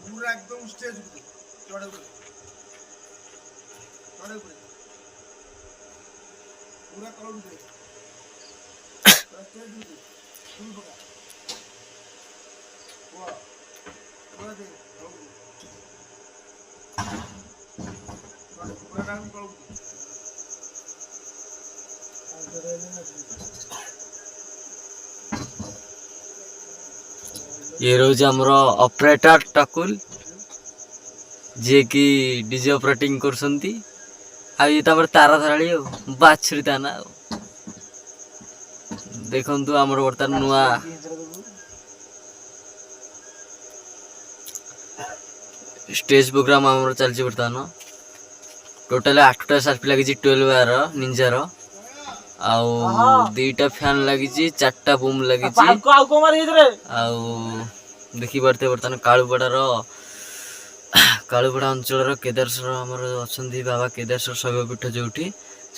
पूरा एकदम स्टेज चढ़े पूरा तल स्टेज पूरा दे पूरा डाउन तल ये रोज हमरो ऑपरेटर टकुल जे कि डीजे ऑपरेटिंग करसंती आ ये तमर तारा धराली बाछरी दाना देखंतु हमर वर्तमान नुआ स्टेज प्रोग्राम हमर चलची वर्तमान टोटल 8टा सेल्फी लगी 12 वार निंजा रो आउ 2टा फैन लगी 4टा बूम लगी आउ देखि पारते वर्तमान कालुपड़ा अंचल केदारेश्वर आमर अच्छा बाबा केदारेश्वर शैवपीठ जो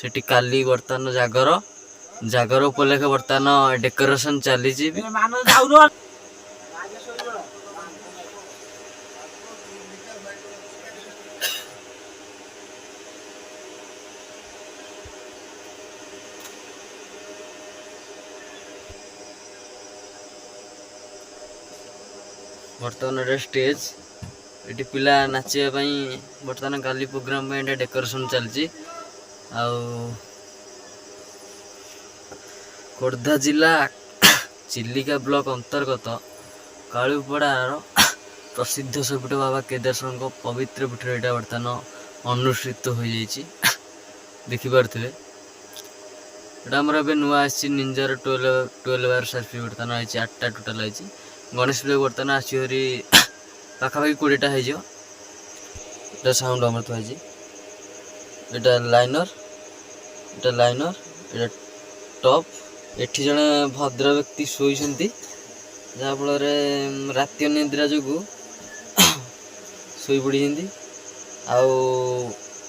सेठी काली बर्तमान जागर उपलक्षे बर्तमान डेकोरेशन चली बर्तमान स्टेज ये पिला नाचापी बर्तमान काली प्रोग्राम डेकोरेशन चलती खोर्धा जिला चिलिका ब्लॉक अंतर्गत कालुपड़ार प्रसिद्ध शैवपीठ बाबा केदारेश्वर पवित्र पीठ यहाँ बर्तमान अनुष्ठित हो देखिपे यहाँ आमर ए नुआ निंजार 12 वार सेल्फी बर्तमान आई 8टा टोटाल आई गणेश पूजा बर्तमान आसरी पाखापाखि 20टा हो साउंड आमर थी यहाँ लाइनर यहाँ टॉप एठी जड़े भद्र व्यक्ति शोइछंती जहाँफल राति अनिद्रा जो शोई पड़ी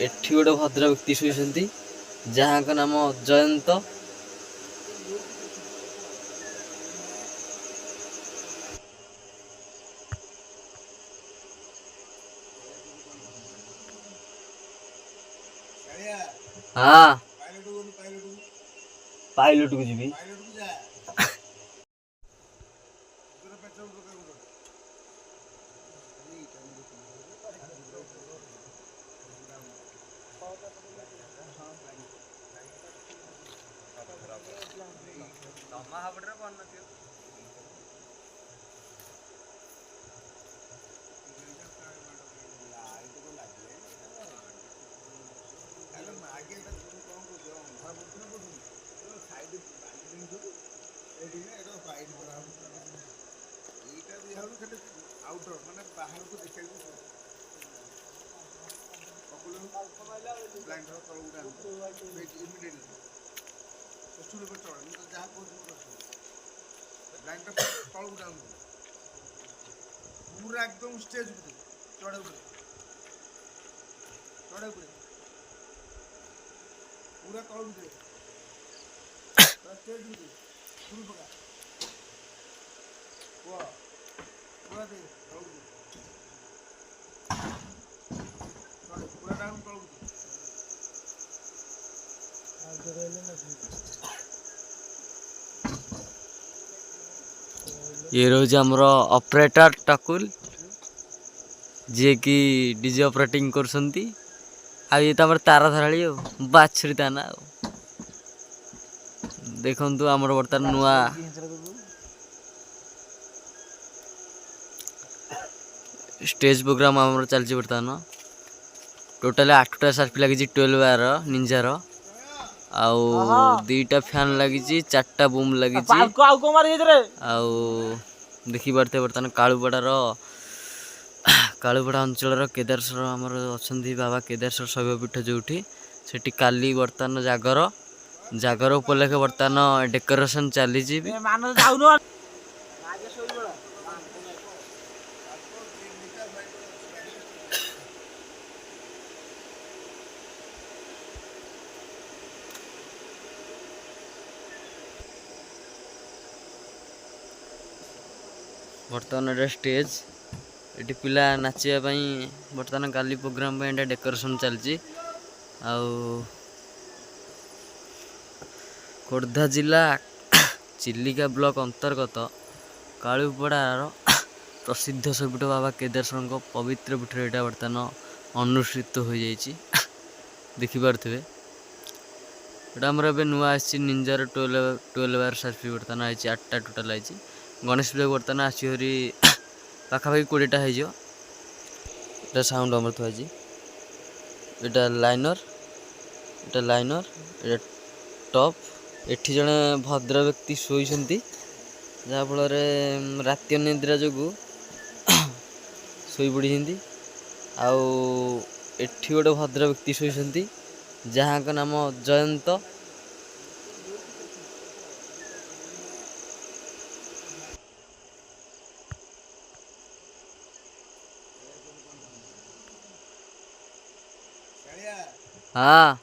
एठी गोटे भद्र व्यक्ति शोइछंती जहाँ का नाम जयंत हाँ पायलट को जी आउटडोर माने बाहर को देखै ब्लाइंडर तल उड़ा इमिडिएटली चुले पर चढ़ तो जहाँ ब्लाइंडर तल उड़ा पूरा एकदम स्टेज चढ़े पूरा तल स्टेज शुरू पका पूरा दे पूरा डाउन तल ये रोज हमरो ऑपरेटर टकुल जे कि डीजे ऑपरेटिंग करसंती आ ये तमर तारा धराली बाछरी दाना देखंतु हमर वर्तमान नुआ स्टेज प्रोग्राम हमर चलची बर्तमान टोटल 8टा सेल्फी लगी 12 वार निंजा रो आउ दीटा फैन लगी 4टा बुम लगी आउ देखी पारते बर्तमान कालुपड़ा अंचल केदारेश्वर आमर अच्छा बाबा केदारेश्वर शैवपीठ जोठी सेठी काली बर्तमान जागर उपलक्षे बर्तमान डेकोरेशन चली बर्तमान स्टेज ये पिला नाचापी बर्तमान काली प्रोग्राम डेकोरेशन चलती खोर्धा जिला चिलिका ब्लॉक अंतर्गत कालुपड़ार प्रसिद्ध शैवपीठ बाबा केदारेश्वर पवित्र पीठ यहाँ बर्तमान अनुष्ठित हो जाइए देखिपे यहाँ आमर ए नुआ आसी निंजार 12 सर्फी बर्तमान आई 8टा टोटाल आई गणेश पूजा बर्तमान आसरी पाखापाखि 20टा हो साउंड आमर थी यहाँ लाइनर ये टॉप एठी जड़े भद्र व्यक्ति शोइछंती जहाँफल राति अनिद्रा जो शोई पड़ी आउ एठी गोटे भद्र व्यक्ति शोइछंती जहाँ का नाम जयंत हाँ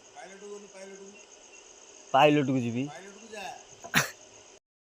पायलट को जी